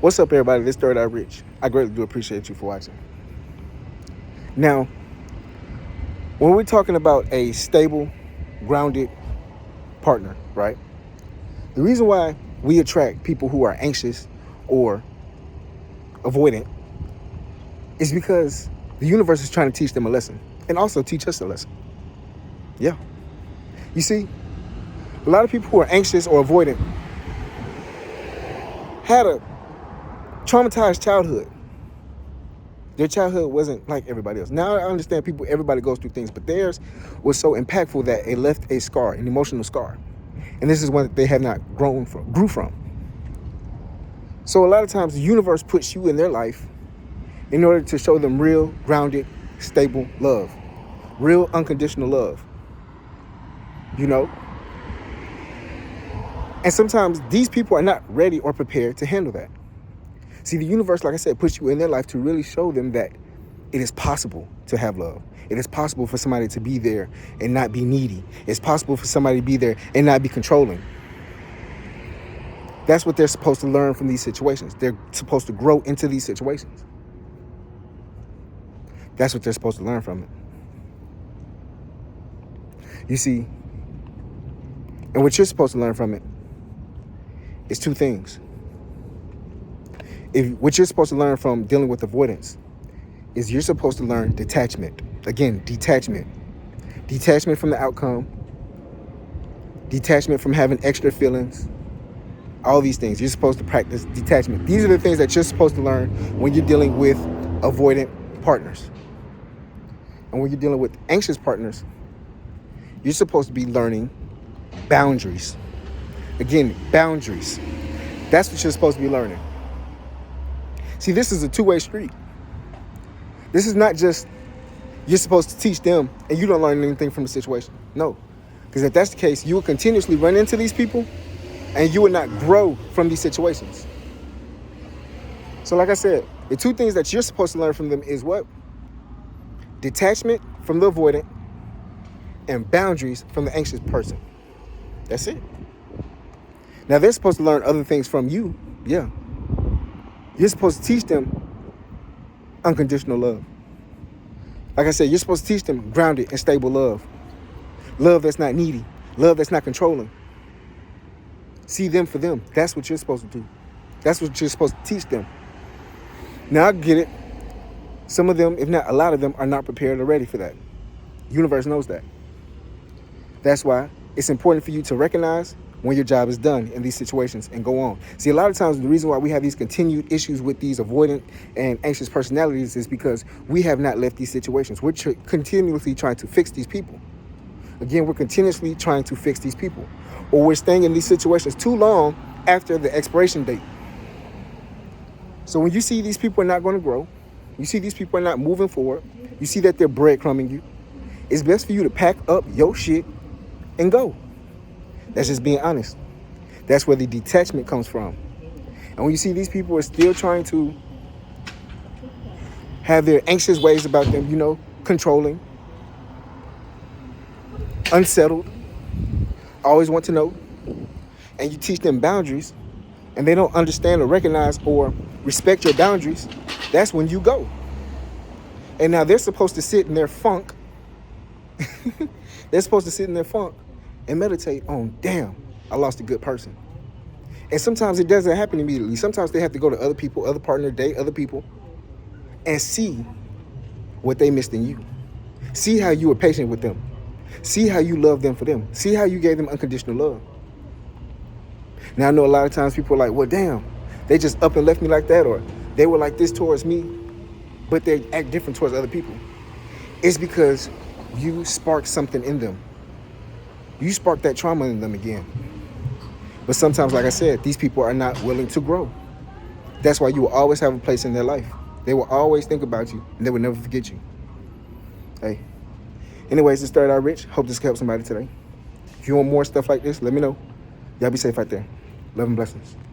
What's up, everybody? This Third Eye Rich. I greatly do appreciate you for watching. Now, when we're talking about a stable, grounded partner, right? The reason why we attract people who are anxious or avoidant is because the universe is trying to teach them a lesson and also teach us a lesson. Yeah. You see, a lot of people who are anxious or avoidant had a traumatized childhood. Their childhood wasn't like everybody else. Now I understand everybody goes through things, but theirs was so impactful that it left a scar, an emotional scar. And this is one that they have not grew from. So a lot of times the universe puts you in their life in order to show them real, grounded, stable love. Real, unconditional love. You know? And sometimes these people are not ready or prepared to handle that. See, the universe, like I said, puts you in their life to really show them that it is possible to have love. It is possible for somebody to be there and not be needy. It's possible for somebody to be there and not be controlling. That's what they're supposed to learn from these situations. They're supposed to grow into these situations. That's what they're supposed to learn from it. You see, and what you're supposed to learn from it is two things. What you're supposed to learn from dealing with avoidance is you're supposed to learn detachment. Again, detachment. Detachment from the outcome. Detachment from having extra feelings. All these things. You're supposed to practice detachment. These are the things that you're supposed to learn when you're dealing with avoidant partners. And when you're dealing with anxious partners, you're supposed to be learning boundaries. Again, boundaries. That's what you're supposed to be learning. See, this is a two-way street. This is not just you're supposed to teach them and you don't learn anything from the situation. No. Because if that's the case, you will continuously run into these people and you will not grow from these situations. So like I said, the two things that you're supposed to learn from them is what? Detachment from the avoidant and boundaries from the anxious person. That's it. Now, they're supposed to learn other things from you. Yeah. You're supposed to teach them unconditional love. Like I said, you're supposed to teach them grounded and stable love. Love that's not needy. Love that's not controlling. See them for them. That's what you're supposed to do. That's what you're supposed to teach them. Now, I get it. Some of them, if not a lot of them, are not prepared or ready for that. The universe knows that. That's why it's important for you to recognize when your job is done in these situations and go on. See, a lot of times the reason why we have these continued issues with these avoidant and anxious personalities is because we have not left these situations. We're continuously trying to fix these people. Again, we're continuously trying to fix these people. Or we're staying in these situations too long after the expiration date. So when you see these people are not going to grow, you see these people are not moving forward, you see that they're breadcrumbing you, it's best for you to pack up your shit and go. That's just being honest. That's where the detachment comes from. And when you see these people are still trying to have their anxious ways about them, you know, controlling, unsettled, always want to know, and you teach them boundaries, and they don't understand or recognize or respect your boundaries, that's when you go. And now they're supposed to sit in their funk. They're supposed to sit in their funk and meditate on, damn, I lost a good person. And sometimes it doesn't happen immediately. Sometimes they have to go to other people, other partner, date other people, and see what they missed in you. See how you were patient with them. See how you love them for them. See how you gave them unconditional love. Now, I know a lot of times people are like, well, damn, they just up and left me like that, or they were like this towards me, but they act different towards other people. It's because you sparked something in them. You spark that trauma in them again. But sometimes, like I said, these people are not willing to grow. That's why you will always have a place in their life. They will always think about you, and they will never forget you. Hey. Anyways, this Third Eye Rich. Hope this can help somebody today. If you want more stuff like this, let me know. Y'all be safe out there. Love and blessings.